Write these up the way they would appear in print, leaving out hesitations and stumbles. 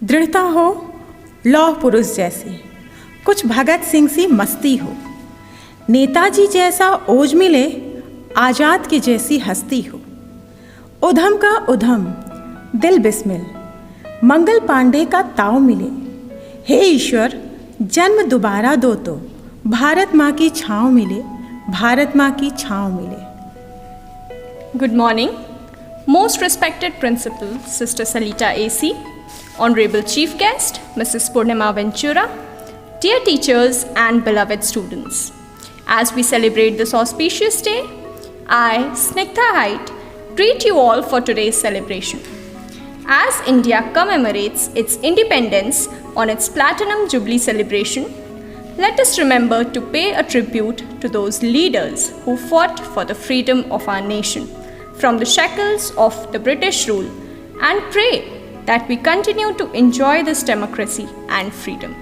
दृढ़ता हो लौह पुरुष जैसी, कुछ भगत सिंह सी मस्ती हो, नेताजी जैसा ओज मिले, आज़ाद की जैसी हस्ती हो। उधम का उधम, दिल बिस्मिल, मंगल पांडे का ताव मिले। हे ईश्वर, जन्म दोबारा दो तो भारत माँ की छाँव मिले, भारत माँ की छाँव मिले। Good morning, most respected Principal Sister Salita AC, Honorable Chief Guest Mrs. Purnima Ventura, dear teachers and beloved students. As we celebrate this auspicious day, I, Snigdha Height, greet you all for today's celebration. As India commemorates its independence on its Platinum Jubilee celebration, let us remember to pay a tribute to those leaders who fought for the freedom of our nation from the shackles of the British rule and pray that we continue to enjoy this democracy and freedom.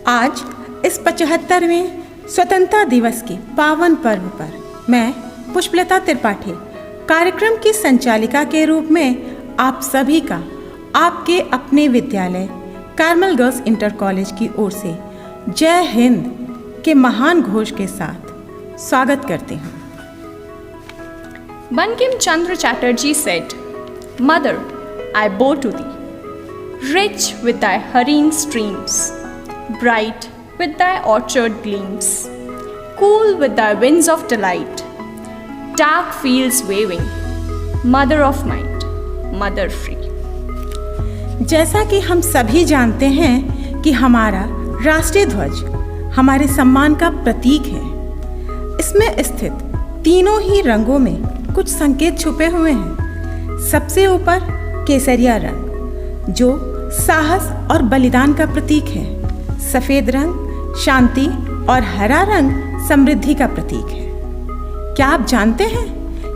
आज इस 75वें स्वतंत्रता दिवस के पावन पर्व पर मैं पुष्पलता त्रिपाठी कार्यक्रम की संचालिका के रूप में आप सभी का आपके अपने विद्यालय कार्मल गर्ल्स इंटर कॉलेज की ओर से जय हिंद के महान घोष के साथ स्वागत करती हूँ। Bankim Chandra Chatterjee said, "Mother, I bow to thee, rich with thy hurrying streams, bright with thy orchard gleams, cool with thy winds of delight, dark fields waving, mother of might, mother free." जैसा कि हम सभी जानते हैं कि हमारा राष्ट्रीय ध्वज हमारे सम्मान का प्रतीक है। इसमें स्थित तीनों ही रंगों में कुछ संकेत छुपे हुए हैं। सबसे ऊपर केसरिया रंग जो साहस और बलिदान का प्रतीक है, सफेद रंग शांति और हरा रंग समृद्धि का प्रतीक है। क्या आप जानते हैं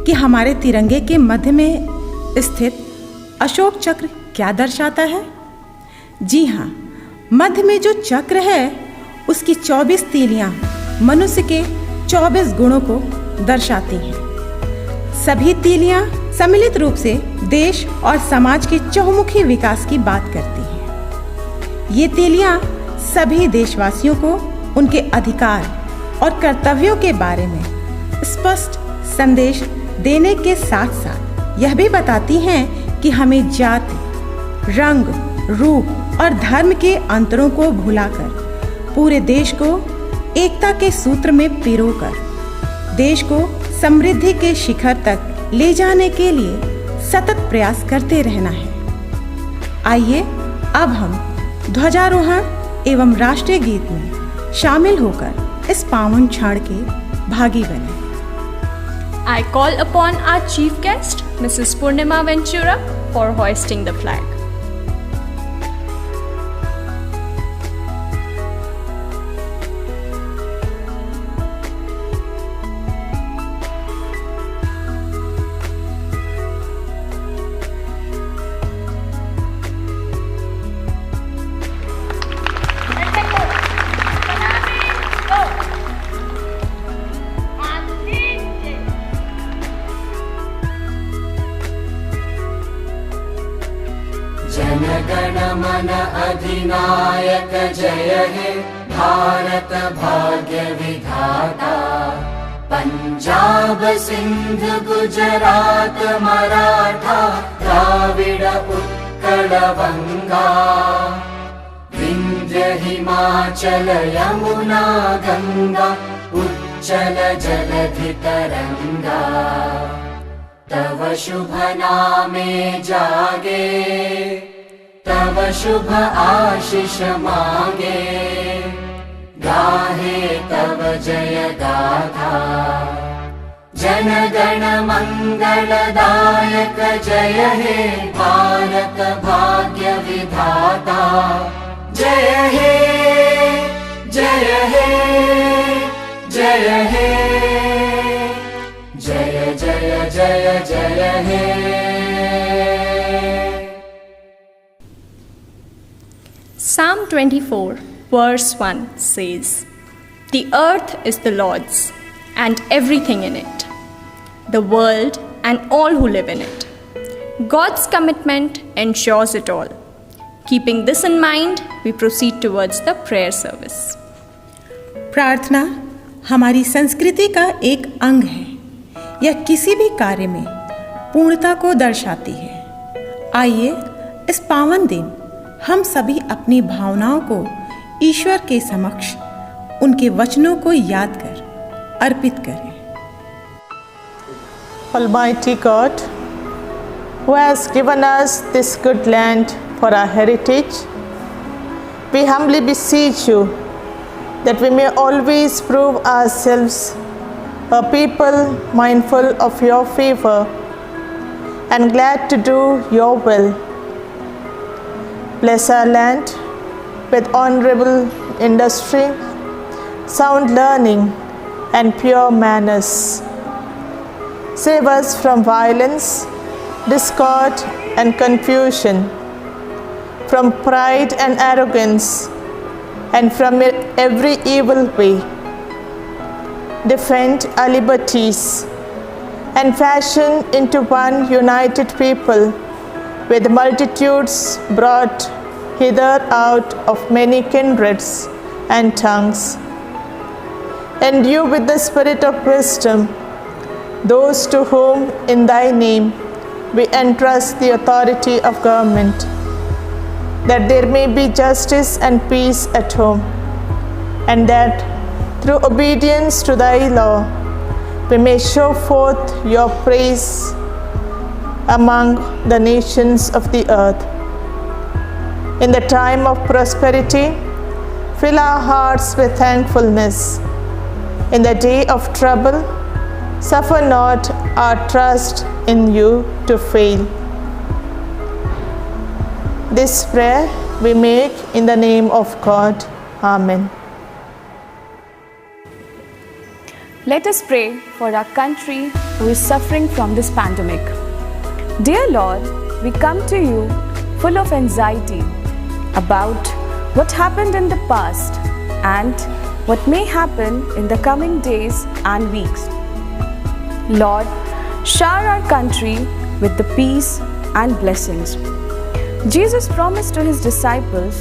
कि हमारे तिरंगे के मध्य में स्थित अशोक चक्र क्या दर्शाता है? जी हाँ, मध्य में जो चक्र है उसकी 24 तीलियां मनुष्य के 24 गुणों को दर्शाती हैं। सभी तीलियां सम्मिलित रूप से देश और समाज के चहुमुखी विकास की बात करती हैं। ये तीलियां सभी देशवासियों को उनके अधिकार और कर्तव्यों के बारे में स्पष्ट संदेश देने के साथ साथ यह भी बताती हैं कि हमें जाति, रंग, रूप और धर्म के अंतरों को भुलाकर पूरे देश को एकता के सूत्र में पिरोकर देश को समृद्धि के शिखर तक ले जाने के लिए सतत प्रयास करते रहना है। आइए अब हम ध्वजारोहण एवं राष्ट्रीय गीत में शामिल होकर इस पावन क्षण के भागी बने। I call upon our chief guest, Mrs. Purnima Ventura, for hoisting the flag. जनगण मन अधिनायक जय हे भारत भाग्य विधाता, पंजाब सिंध गुजरात मराठा द्राविड उत्कल बंगा, विंध्य हिमाचल यमुना गंगा उच्चल जलधि तरंगा, तव शुभ नामे जागे, तव शुभ आशीष मांगे, गाहे तव जय गाथा। जन गण मंगलदायक जय हे भारत भाग्य विधाता, जय हे जय हे जय हे जय जय जय जय हे। Psalm 24 verse 1 says, "The earth is the Lord's and everything in it, the world and all who live in it. God's commitment ensures it all. Keeping this in mind, we proceed towards the prayer service. प्रार्थना हमारी संस्कृति का एक अंग है। यह किसी भी कार्य में पूर्णता को दर्शाती है। आइए इस पावन दिन हम सभी अपनी भावनाओं को ईश्वर के समक्ष उनके वचनों को याद कर अर्पित करें। Almighty God, who has given us this good land for our heritage, we humbly beseech you that we may always prove ourselves a people mindful of your favor and glad to do your will. Bless our land with honorable industry, sound learning, and pure manners. Save us from violence, discord, and confusion, from pride and arrogance, and from every evil way. Defend our liberties and fashion into one united people, with multitudes brought hither out of many kindreds and tongues. Endue with the spirit of wisdom those to whom in thy name we entrust the authority of government, that there may be justice and peace at home, and that through obedience to thy law we may show forth your praise among the nations of the earth. In the time of prosperity, fill our hearts with thankfulness. In the day of trouble, suffer not our trust in you to fail. This prayer we make in the name of God. Amen. Let us pray for our country who is suffering from this pandemic. Dear Lord, we come to you full of anxiety about what happened in the past and what may happen in the coming days and weeks. Lord, shower our country with the peace and blessings Jesus promised to his disciples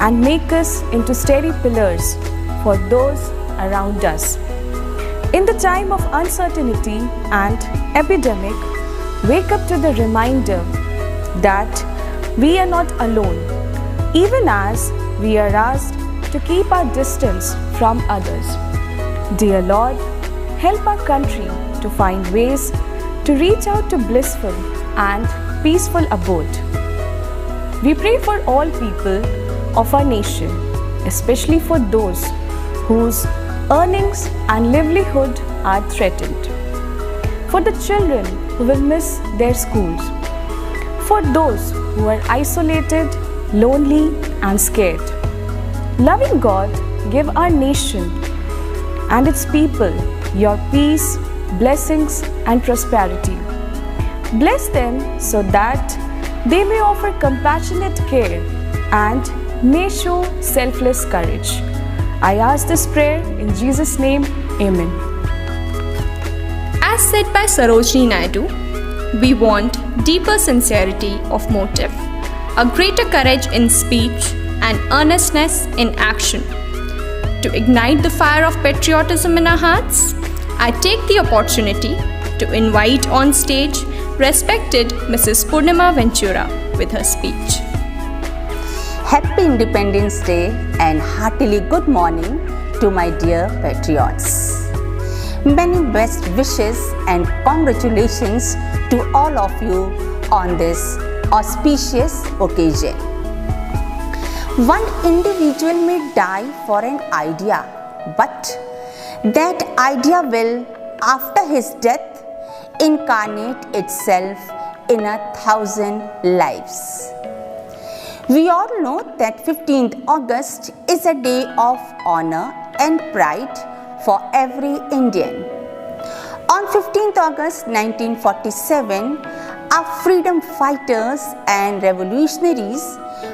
and make us into steady pillars for those around us. In the time of uncertainty and epidemic, wake up to the reminder that we are not alone, even as we are asked to keep our distance from others. Dear Lord, help our country to find ways to reach out to blissful and peaceful abode. We pray for all people of our nation, especially for those whose earnings and livelihood are threatened, for the children who will miss their schools, for those who are isolated, lonely, and scared. Loving God, give our nation and its people your peace, blessings, and prosperity. Bless them so that they may offer compassionate care and may show selfless courage. I ask this prayer in Jesus' name, Amen. As said by Sarojini Naidu, we want deeper sincerity of motive, a greater courage in speech, and earnestness in action. To ignite the fire of patriotism in our hearts, I take the opportunity to invite on stage respected Mrs. Purnima Ventura with her speech. Happy Independence Day and heartily good morning to my dear patriots. Many best wishes and congratulations to all of you on this auspicious occasion. One individual may die for an idea, but that idea will, after his death, incarnate itself in 1,000 lives. We all know that 15th August is a day of honor and pride for every Indian. On 15th August 1947, our freedom fighters and revolutionaries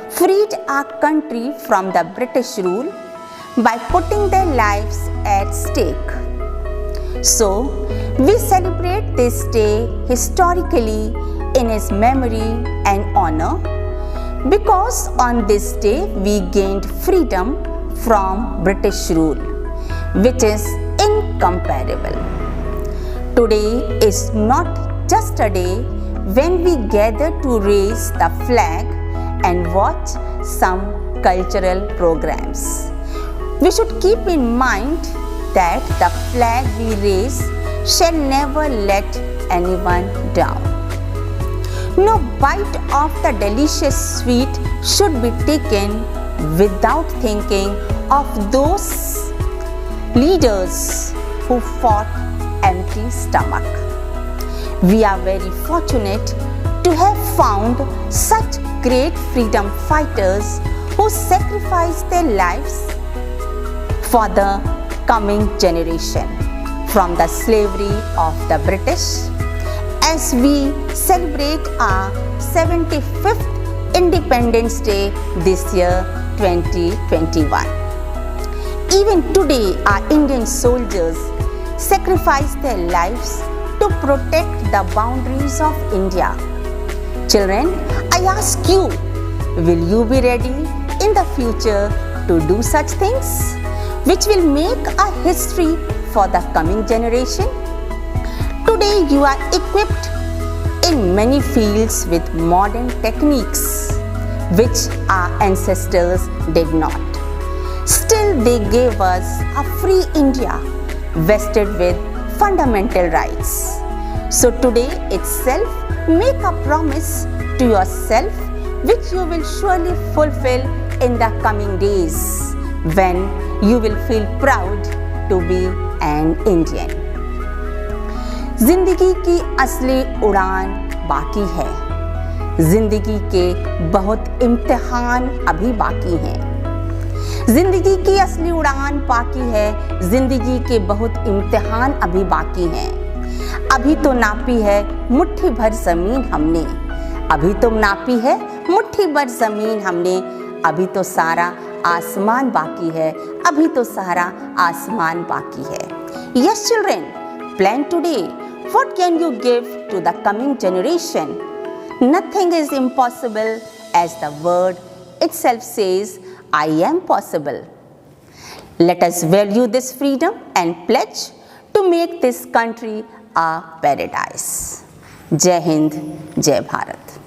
freed our country from the British rule by putting their lives at stake. So, we celebrate this day historically in his memory and honor, because on this day we gained freedom from British rule, which is incomparable. Today is not just a day when we gather to raise the flag and watch some cultural programs. We should keep in mind that the flag we raise shall never let anyone down. No bite of the delicious sweet should be taken without thinking of those leaders who fought empty stomach. We are very fortunate to have found such great freedom fighters who sacrificed their lives for the coming generation from the slavery of the British. As we celebrate our 75th Independence Day this year 2021. Even today our Indian soldiers sacrifice their lives to protect the boundaries of India. Children, I ask you, will you be ready in the future to do such things which will make a history for the coming generation? Today you are equipped in many fields with modern techniques which our ancestors did not. Still they gave us a free India vested with fundamental rights. So today itself make a promise to yourself which you will surely fulfill in the coming days when you will feel proud to be an Indian. जिंदगी की असली उड़ान बाकी है, जिंदगी के बहुत इम्तिहान अभी बाकी हैं। जिंदगी की असली उड़ान बाकी है, जिंदगी के बहुत इम्तिहान अभी बाकी हैं। अभी तो नापी है मुट्ठी भर ज़मीन हमने, अभी तो नापी है मुट्ठी भर ज़मीन हमने, अभी तो सारा आसमान बाकी है, अभी तो सारा आसमान बाकी है। Yes children, plan today. What can you give to the coming generation? Nothing is impossible, as the word itself says, I am possible. Let us value this freedom and pledge to make this country a paradise. Jai Hind, Jai Bharat.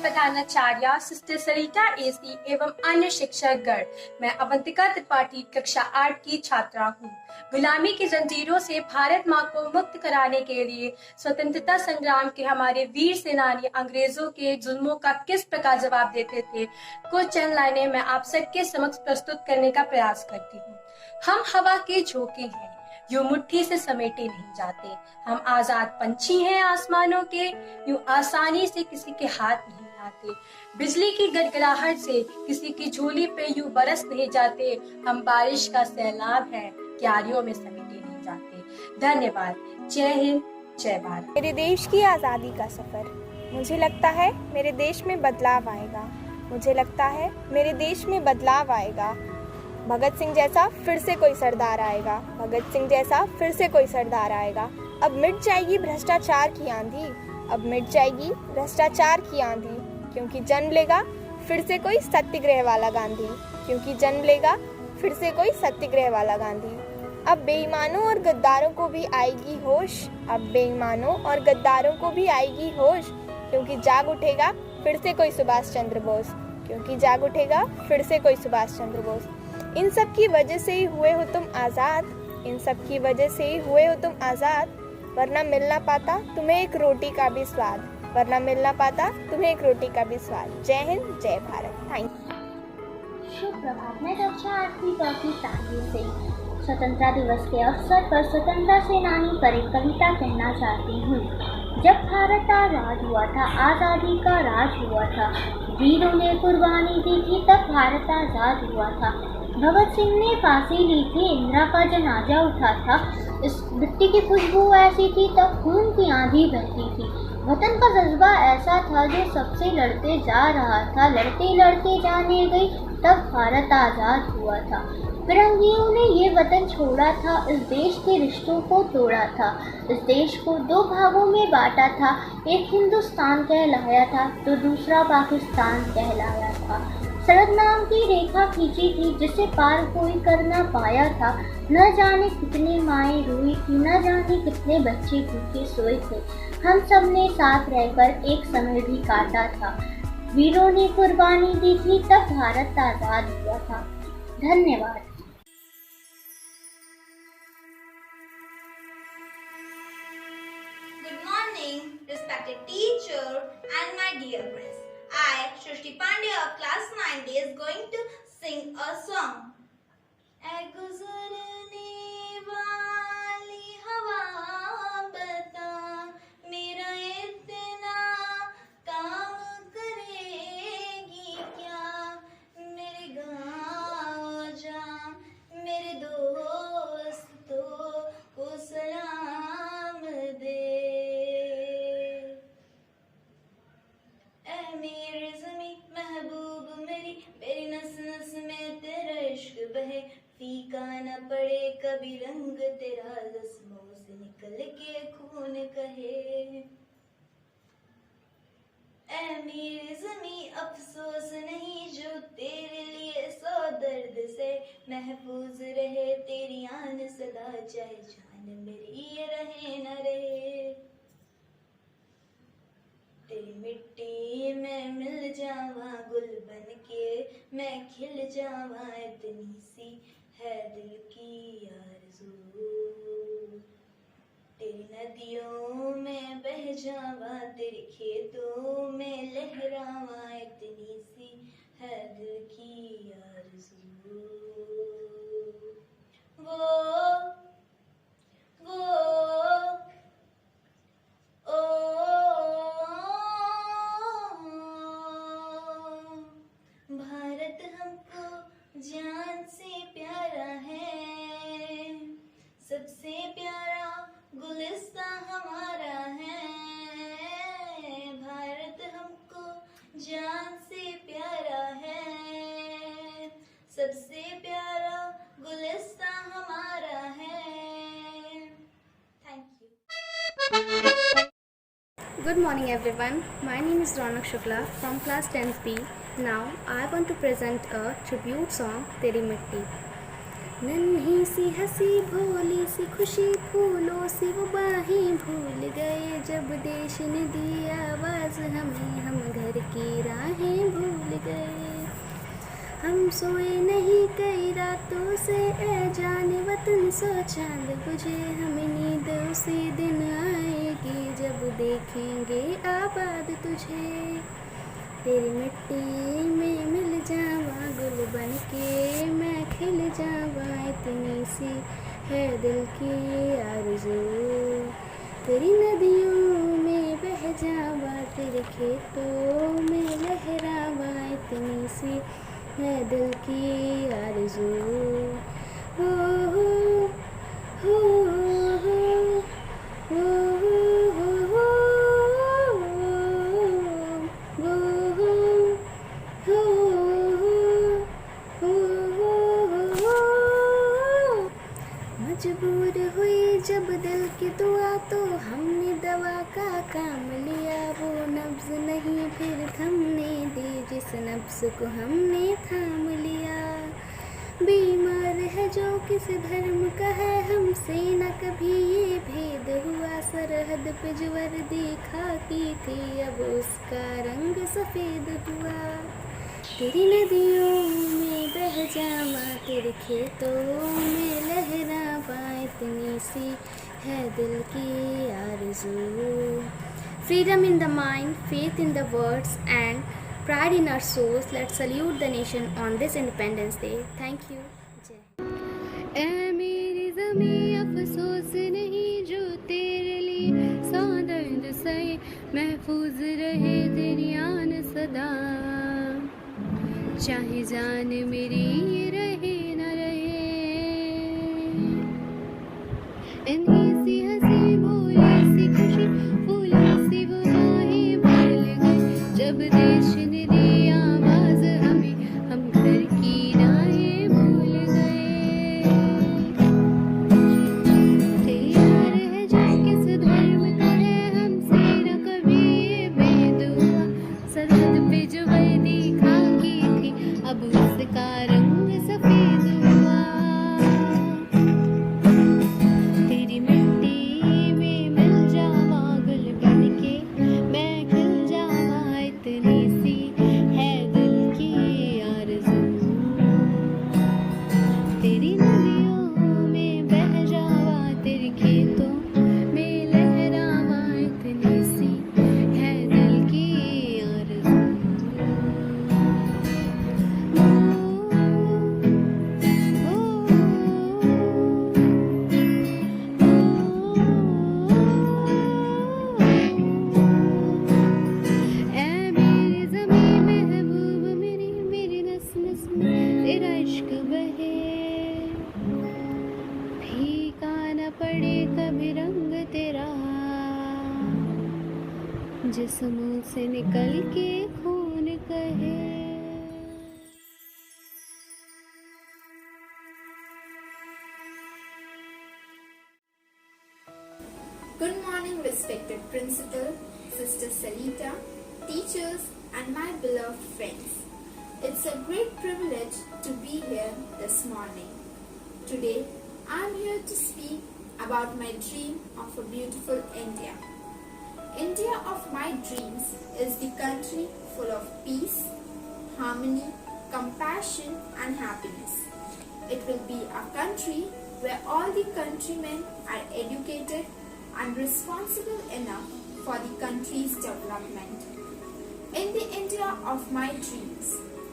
प्रधानाचार्य sister सरिता AC एवं अन्य शिक्षकगण, मैं अवंतिका त्रिपाठी कक्षा 8 की छात्रा हूँ। गुलामी की जंजीरों से भारत माँ को मुक्त कराने के लिए स्वतंत्रता संग्राम के हमारे वीर सेनानी अंग्रेजों के जुल्मों का किस प्रकार जवाब देते थे, कुछ चंद लाइनें मैं आप सबके समक्ष प्रस्तुत करने का प्रयास करती हूँ। हम हवा के झोंके हैं, यूं मुट्ठी से समेटे नहीं जाते। हम आजाद पंछी हैं आसमानों के, यूं आसानी से किसी के हाथ नहीं आते। बिजली की गड़गड़ाहट से किसी की झोली पे यूं बरस नहीं जाते। हम बारिश का सैलाब है, क्यारियों में समेटे नहीं जाते। धन्यवाद। जय हिंद, जय भारत। मेरे देश की आज़ादी का सफ़र। मुझे लगता है मेरे देश में बदलाव आएगा। मुझे लगता है मेरे देश में बदलाव आएगा। भगत सिंह जैसा फिर से कोई सरदार आएगा। भगत सिंह जैसा फिर से कोई सरदार आएगा। अब मिट जाएगी भ्रष्टाचार की आंधी। अब मिट जाएगी भ्रष्टाचार की आंधी। क्योंकि जन्म लेगा फिर से कोई सत्याग्रह वाला गांधी। क्योंकि जन्म लेगा फिर से कोई सत्याग्रह वाला गांधी। अब बेईमानों और गद्दारों को भी आएगी होश। अब बेईमानों और गद्दारों को भी आएगी होश। क्योंकि जाग उठेगा फिर से कोई सुभाष चंद्र बोस। क्योंकि जाग उठेगा फिर से कोई सुभाष चंद्र बोस। इन सब की वजह से ही हुए हो तुम आज़ाद। इन सब की वजह से ही हुए हो तुम आज़ाद। वरना मिल ना पाता तुम्हें एक रोटी का भी स्वाद। वरना मिल ना पाता तुम्हें एक रोटी का भी स्वाद। जय हिंद, जय भारत। Thank you. शुभ प्रभात। मैं कक्षा 8वीं की साथी से स्वतंत्रता दिवस के अवसर पर स्वतंत्रता सेनानी पर एक कविता कहना चाहती हूँ। जब भारत आज़ाद हुआ था, आज़ादी का राज हुआ था, वीरों ने कुर्बानी दी थी, तब भारत आज़ाद हुआ था। भगत सिंह ने फांसी ली थी, इंदिरा का जनाजा उठा था, इस मिट्टी की खुशबू ऐसी थी, तब खून की आंधी बहती थी। वतन का जज्बा ऐसा था जो सबसे लड़ते जा रहा था, लड़ते लड़ते जाने गई, तब भारत आज़ाद हुआ था। फिरंगियों ने ये वतन छोड़ा था, इस देश के रिश्तों को तोड़ा था, इस देश को दो भागों में बांटा था। एक हिंदुस्तान कहलाया था तो दूसरा पाकिस्तान कहलाया था। सड़क नाम की रेखा खींची थी जिसे पार कोई कर ना पाया था। न जाने कितनी माएँ रोई थी, न जाने कितने बच्चे भूखे सोए थे। हम सब ने साथ रहकर एक समय भी काटा था। वीरों ने कुर्बानी दी थी, तब भारत आज़ाद हुआ था। धन्यवाद। Good morning, respected teacher and my dear friends. I, Shrishti Pandey of class 9D, is going to sing a song. ऐ गुजरने वाली हवा बता, मेरा इतना काम करेगी क्या? मेरे गाँव जा, मेरे दोस्तों को सलाम दे। ऐ मेरे ज़मीं महबूब मेरी, मेरी नस नस में तेरा इश्क बहे। फीका न पड़े कभी रंग तेरा, जिस्मों से निकल के खून कहे। ऐ मेरी ज़मीं अफसोस नहीं जो तेरे लिए सौ दर्द से महफूज रहे। तेरी आन सदा चाहे जान मेरी ये रहे न रहे। तेरी मिट्टी में मिल जावा गुल बन के, मैं खिल जावा, इतनी सी है दिल की आरज़ू। तेरी नदियों में बह जावा, तेरे खेतों में लहरावा, इतनी सी है दिल की आरज़ू। वो भारत हमको जान से प्यारा है, सबसे प्यारा गुलिस्ता हमारा है। भारत हमको जान से प्यारा है, सबसे प्यारा गुलिस्ता हमारा है। Thank you. Good morning everyone. My name is Ronak Shukla from class 10th B. Now I want to present a tribute song Teri Mitti. नन्ही सी हंसी भोली सी खुशी फूलों सी वो बाहें भूल गए जब देश ने दी आवाज़ हमें, हम घर की राहें भूल गए। हम सोए नहीं कई रातों से ए जाने वतन सो चांद बुझे, हमें नींद उसी दिन आएगी जब देखेंगे आबाद तुझे। तेरी मिट्टी में मिल जावा गुल बन के मैं खिल जावा, इतनी सी है दिल की आरज़ू। तेरी नदियों में बह जावा, तेरे खेतों में लहरावा, इतनी सी है दिल की आरज़ू। हो हो हो हो हो मजबूर हुई जब दिल की दुआ तो हमने दवा का काम लिया, वो नब्ज़ नहीं फिर थमने दी जिस नब्ज़ को हमने थाम लिया। बीमार है जो किस धर्म का है, हमसे न कभी ये भेद हुआ, सरहद पे जो वर्दी खाकी थी अब उसका रंग सफ़ेद हुआ। तेरी नदियों में बह जावा, तेरे खेतों में लहरावा, इतनी सी है दिल की आरज़ू। Freedom in the mind, faith in the words and pride in our souls. Let's salute the nation on this Independence Day. Thank you. ऐ मेरी ज़मीं अफ़सोस नहीं जो तेरे लिए सौ दर्द सहे, महफूज रहे तेरी आन सदा, चाहे जान मेरी रहे न रहे। इन्हीं सी हंसी भोली सी खुशी फूलों सी वो बाहें भूल गए जब देश ने दी आवाज़ हमें, हम घर की राहें भूल गए। तैयार है जो किस धर्म का है, हमसे न कभी ये भेद हुआ, सरहद पे जो वर्दी खाकी थी अब उसका रंग सफ़ेद हुआ। तेरी मिट्टी में मिल जावा गुल बन के मैं खिल जावा, इतनी सी है दिल की आरज़ू। तेरी नदियों में बह जावा, तेरे खेतों में लहरावा, इतनी सी है दिल की आरज़ू। ऐ मेरी ज़मीं महबूब मेरी, मेरी नस नस में तेरा इश्क बहे, फीका न पड़े कभी रंग तेरा, जिस मुँह से निकल के खून कहे। Good morning, respected principal, Sister Salita, teachers, and my beloved friends. It's a great privilege to be here this morning. Today, I'm here to speak about my dream of a beautiful India. India of my dreams is the country full of peace, harmony, compassion, and happiness. It will be a country where all the countrymen are educated and responsible enough for the country's development. In the India of my dreams,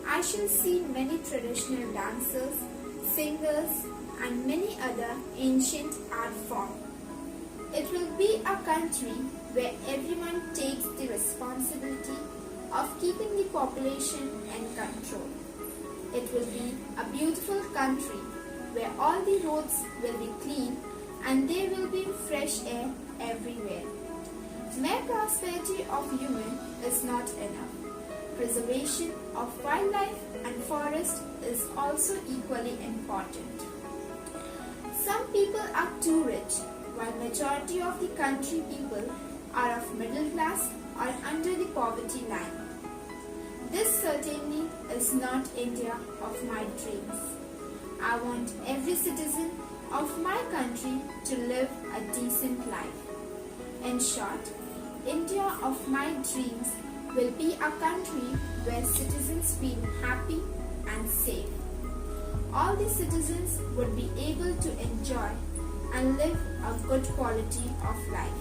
I shall see many traditional dancers, singers, and many other ancient art forms. It will be a country where everyone takes the responsibility of keeping the population in control. It will be a beautiful country where all the roads will be clean and there will be fresh air everywhere. Mere prosperity of human is not enough. Preservation of wildlife and forest is also equally important. Some people are too rich, while majority of the country people are of middle class or under the poverty line. This certainly is not India of my dreams. I want every citizen of my country to live a decent life. In short, India of my dreams will be a country where citizens feel happy and safe. All the citizens would be able to enjoy and live a good quality of life.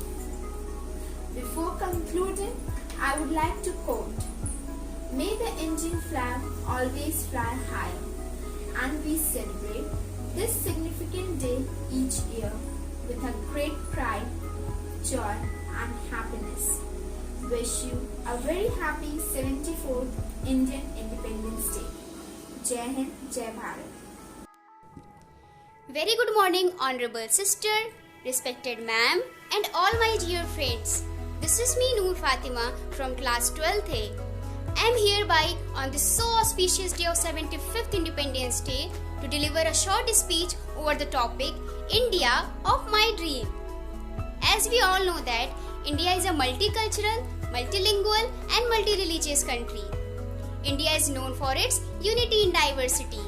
Before concluding, I would like to quote, "May the Indian flag always fly high, and we celebrate this significant day each year with a great pride, joy and happiness. Wish you a very happy 74th Indian Independence Day. Jai Hind, Jai Bharat." Very good morning, honorable sister, respected ma'am, and all my dear friends. This is me, Noor Fatima, from class 12th A. I am hereby on this so auspicious day of 75th Independence Day to deliver a short speech over the topic India of my dream. As we all know that India is a multicultural, multilingual and multi-religious country. India is known for its unity in diversity.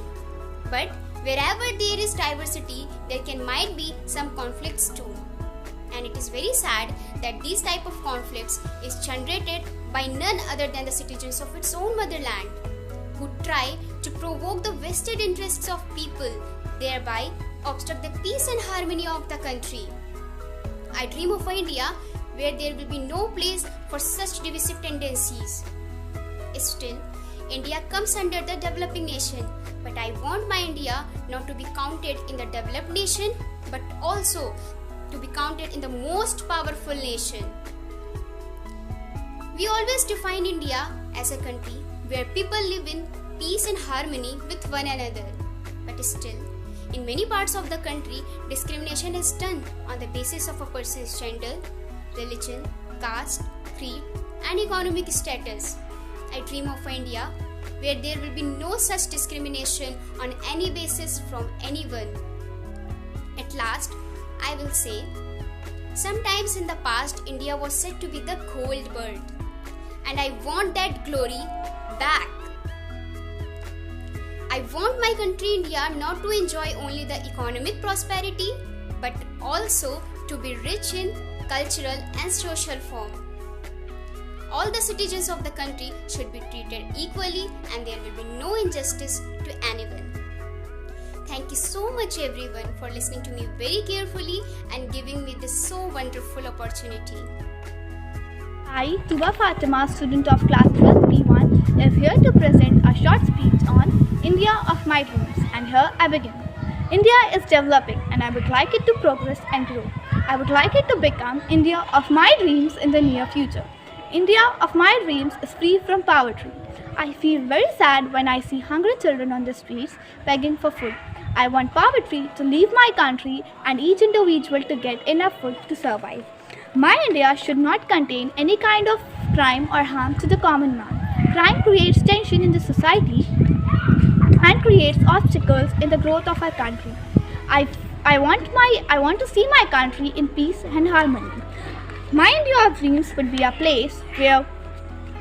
But wherever there is diversity, there might be some conflicts too. And it is very sad that these type of conflicts is generated by none other than the citizens of its own motherland, who try to provoke the vested interests of people, thereby obstruct the peace and harmony of the country. I dream of an India where there will be no place for such divisive tendencies. Still, India comes under the developing nation, but I want my India not to be counted in the developed nation, but also to be counted in the most powerful nation. We always define India as a country where people live in peace and harmony with one another. But still, in many parts of the country, discrimination is done on the basis of a person's gender, religion, caste, creed, and economic status. I dream of India where there will be no such discrimination on any basis from anyone. At last, I will say, sometimes in the past, India was said to be the cold bird, and I want that glory back. I want my country India not to enjoy only the economic prosperity, but also to be rich in cultural and social form. All the citizens of the country should be treated equally, and there will be no injustice to anyone. Thank you so much everyone for listening to me very carefully and giving me this so wonderful opportunity. I, Tuba Fatima, student of class 12 P1, is here to present a short speech on India of my dreams, and here I begin. India is developing and I would like it to progress and grow. I would like it to become India of my dreams in the near future. India of my dreams is free from poverty. I feel very sad when I see hungry children on the streets begging for food. I want poverty to leave my country and each individual to get enough food to survive. My India should not contain any kind of crime or harm to the common man. Crime creates tension in the society and creates obstacles in the growth of our country. I want to see my country in peace and harmony. My India of dreams would be a place where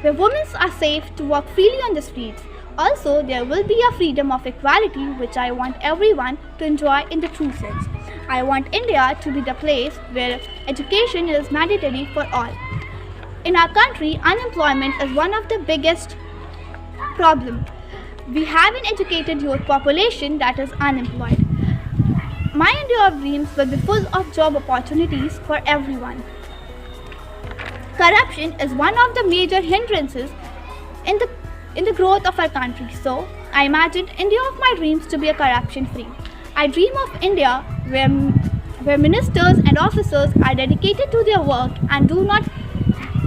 women are safe to walk freely on the streets. Also, there will be a freedom of equality which I want everyone to enjoy in the true sense. I want India to be the place where education is mandatory for all. In our country, unemployment is one of the biggest problems. We have an educated youth population that is unemployed. My India of dreams will be full of job opportunities for everyone. Corruption is one of the major hindrances in the growth of our country. So, I imagined India of my dreams to be a corruption-free. I dream of India where ministers and officers are dedicated to their work and do not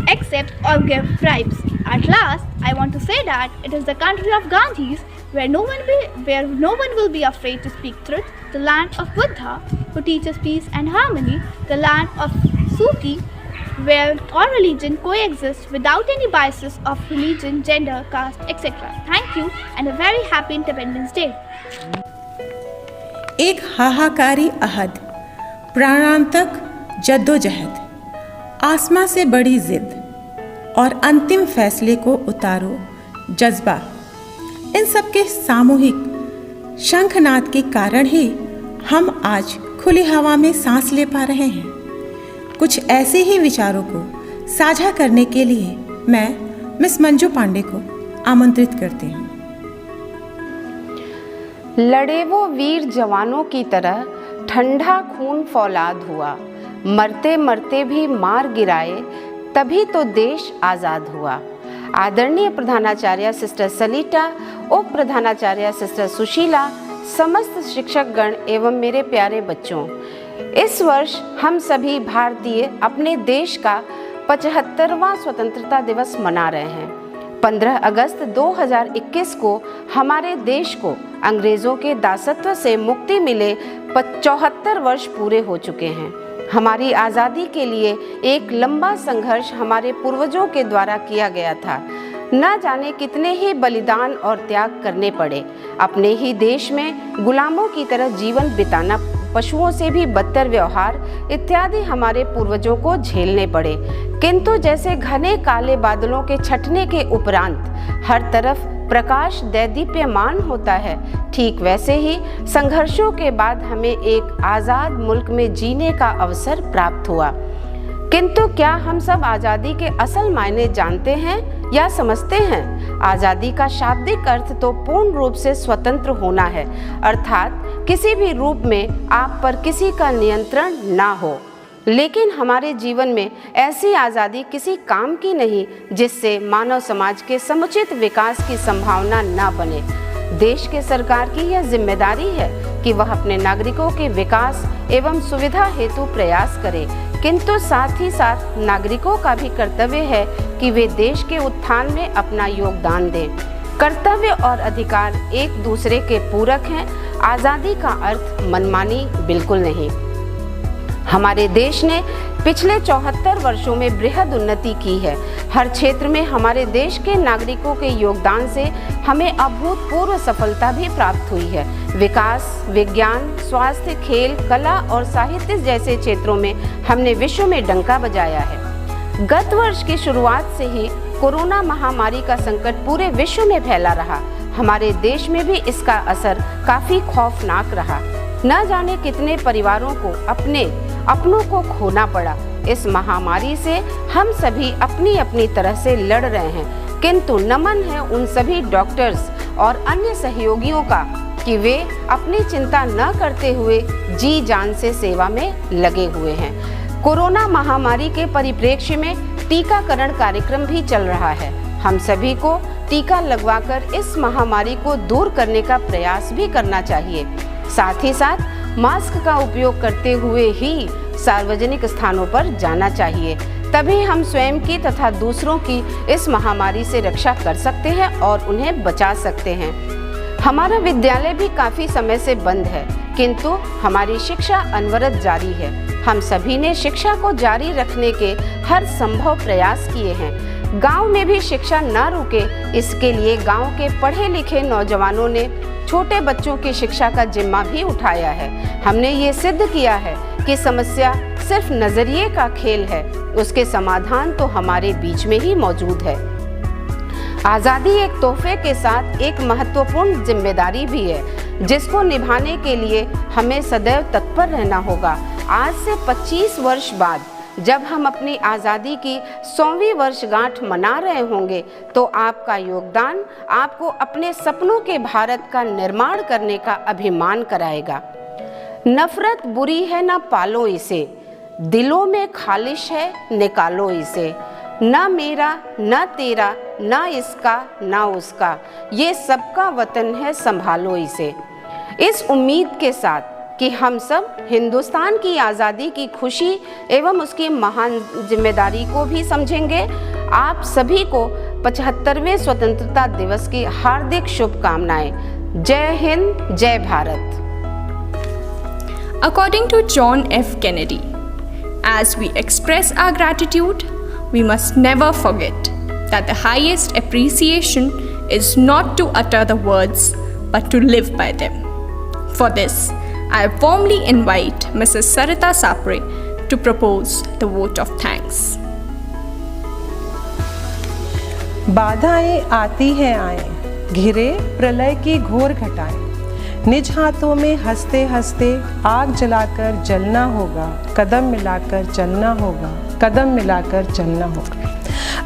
accept or give bribes. At last, I want to say that it is the country of Gandhis where no one will be afraid to speak truth, the land of Buddha who teaches peace and harmony, the land of Sufi where all religion coexist without any biases of religion, gender, caste, etc. Thank you and a very happy Independence Day. एक हाहाकारी अहद, प्राणांतक जद्दोजहद, आसमां से बड़ी जिद और अंतिम फैसले को उतारो जज्बा, इन सब के सामूहिक शंखनाद के कारण ही हम आज खुली हवा में सांस ले पा रहे हैं। कुछ ऐसे ही विचारों को साझा करने के लिए मैं मिस मंजू पांडे को आमंत्रित करती हूँ। लड़े वो वीर जवानों की तरह ठंडा खून फौलाद हुआ, मरते मरते भी मार गिराए तभी तो देश आज़ाद हुआ। आदरणीय प्रधानाचार्य सिस्टर सलीटा, उप प्रधानाचार्य सिस्टर सुशीला, समस्त शिक्षकगण एवं मेरे प्यारे बच्चों, इस वर्ष हम सभी भारतीय अपने देश का 75वां स्वतंत्रता दिवस मना रहे हैं। 15 अगस्त 2021 को हमारे देश को अंग्रेज़ों के दासत्व से मुक्ति मिले 74 वर्ष पूरे हो चुके हैं। हमारी आज़ादी के लिए एक लंबा संघर्ष हमारे पूर्वजों के द्वारा किया गया था। न जाने कितने ही बलिदान और त्याग करने पड़े। अपने ही देश में गुलामों की तरह जीवन बिताना, पशुओं से भी बदतर व्यवहार इत्यादि हमारे पूर्वजों को झेलने पड़े। किंतु जैसे घने काले बादलों के छटने के उपरांत हर तरफ प्रकाश दैदीप्यमान होता है, ठीक वैसे ही संघर्षों के बाद हमें एक आज़ाद मुल्क में जीने का अवसर प्राप्त हुआ। किंतु क्या हम सब आज़ादी के असल मायने जानते हैं या समझते हैं? आज़ादी का शाब्दिक अर्थ तो पूर्ण रूप से स्वतंत्र होना है, अर्थात किसी भी रूप में आप पर किसी का नियंत्रण ना हो। लेकिन हमारे जीवन में ऐसी आज़ादी किसी काम की नहीं जिससे मानव समाज के समुचित विकास की संभावना ना बने। देश के सरकार की यह जिम्मेदारी है कि वह अपने नागरिकों के विकास एवं सुविधा हेतु प्रयास करे, किंतु साथ ही साथ नागरिकों का भी कर्तव्य है कि वे देश के उत्थान में अपना योगदान दें। कर्तव्य और अधिकार एक दूसरे के पूरक हैं। आज़ादी का अर्थ मनमानी बिल्कुल नहीं। हमारे देश ने पिछले 74 वर्षों में बृहद उन्नति की है। हर क्षेत्र में हमारे देश के नागरिकों के योगदान से हमें अभूतपूर्व सफलता भी प्राप्त हुई है। विकास, विज्ञान, स्वास्थ्य, खेल, कला और साहित्य जैसे क्षेत्रों में हमने विश्व में डंका बजाया है। गत वर्ष की शुरुआत से ही कोरोना महामारी का संकट पूरे विश्व में फैला रहा। हमारे देश में भी इसका असर काफी खौफनाक रहा। न जाने कितने परिवारों को अपनों को खोना पड़ा। इस महामारी से हम सभी अपनी अपनी तरह से लड़ रहे हैं, किंतु नमन है उन सभी डॉक्टर्स और अन्य सहयोगियों का कि वे अपनी चिंता न करते हुए जी जान से सेवा में लगे हुए हैं। कोरोना महामारी के परिप्रेक्ष्य में टीकाकरण कार्यक्रम भी चल रहा है। हम सभी को टीका लगवाकर इस महामारी को दूर करने का प्रयास भी करना चाहिए। साथ ही साथ मास्क का उपयोग करते हुए ही सार्वजनिक स्थानों पर जाना चाहिए। तभी हम स्वयं की तथा दूसरों की इस महामारी से रक्षा कर सकते हैं और उन्हें बचा सकते हैं। हमारा विद्यालय भी काफी समय से बंद है, किंतु हमारी शिक्षा अनवरत जारी है। हम सभी ने शिक्षा को जारी रखने के हर संभव प्रयास किए हैं। गांव में भी शिक्षा न रुके, इसके लिए गांव के पढ़े लिखे नौजवानों ने छोटे बच्चों की शिक्षा का जिम्मा भी उठाया है। हमने ये सिद्ध किया है कि समस्या सिर्फ नजरिए का खेल है, उसके समाधान तो हमारे बीच में ही मौजूद है। आज़ादी एक तोहफे के साथ एक महत्वपूर्ण जिम्मेदारी भी है, जिसको निभाने के लिए हमें सदैव तत्पर रहना होगा। आज से 25 वर्ष बाद जब हम अपनी आज़ादी की 100वीं वर्षगांठ मना रहे होंगे, तो आपका योगदान आपको अपने सपनों के भारत का निर्माण करने का अभिमान कराएगा। नफरत बुरी है, ना पालो इसे, दिलों में खालिश है, निकालो इसे। ना मेरा, ना तेरा, ना इसका, ना उसका, ये सबका वतन है, संभालो इसे। इस उम्मीद के साथ कि हम सब हिंदुस्तान की आज़ादी की खुशी एवं उसकी महान जिम्मेदारी को भी समझेंगे, आप सभी को 75वें स्वतंत्रता दिवस की हार्दिक शुभकामनाएं। जय हिंद, जय Bharat. According to John F. Kennedy, as we express our gratitude, we must never forget that the highest appreciation is not to utter the words, but to live by them. For this, I warmly invite Mrs. Sarita Sapre to propose the vote of thanks. बाधाएं आती हैं आए, घिरे प्रलय की घोर घटाएं, निज हाथों में हंसते हंसते आग जलाकर जलना होगा, कदम मिलाकर चलना होगा, कदम मिलाकर चलना होगा।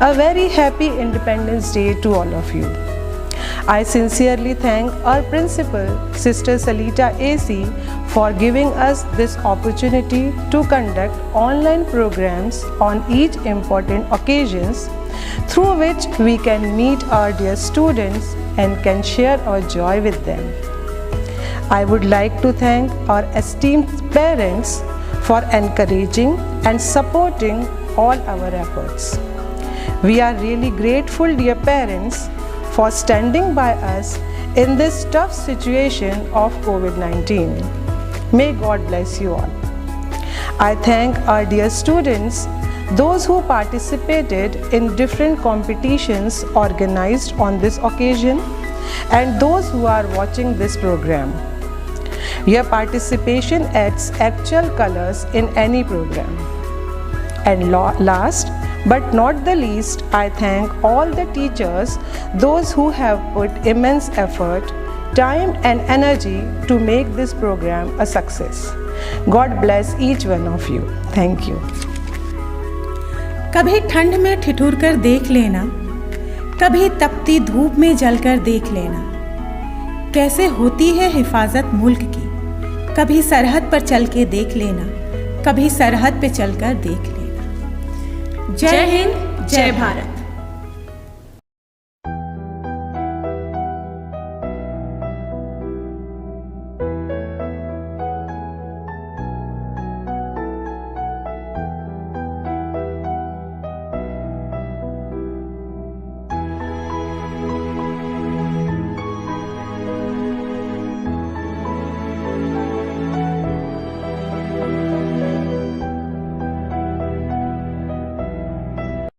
A very happy Independence Day to all of you. I sincerely thank our principal, Sister Salita AC, for giving us this opportunity to conduct online programs on each important occasions through which we can meet our dear students and can share our joy with them. I would like to thank our esteemed parents for encouraging and supporting all our efforts. We are really grateful, dear parents, for standing by us in this tough situation of COVID-19. May God bless you all. I thank our dear students, those who participated in different competitions organized on this occasion, and those who are watching this program. Your participation adds actual colors in any program. And last but not the least, I thank all the teachers, those who have put immense effort, time and energy to make this program a success. God bless each one of you. Thank you. कभी ठंड में ठिठुर कर देख लेना, कभी तपती धूप में जलकर देख लेना, कैसे होती है हिफाजत मुल्क की। कभी सरहद पर चल के देख लेना, कभी सरहद पे चलकर देख लेना। जय हिंद, जय भारत।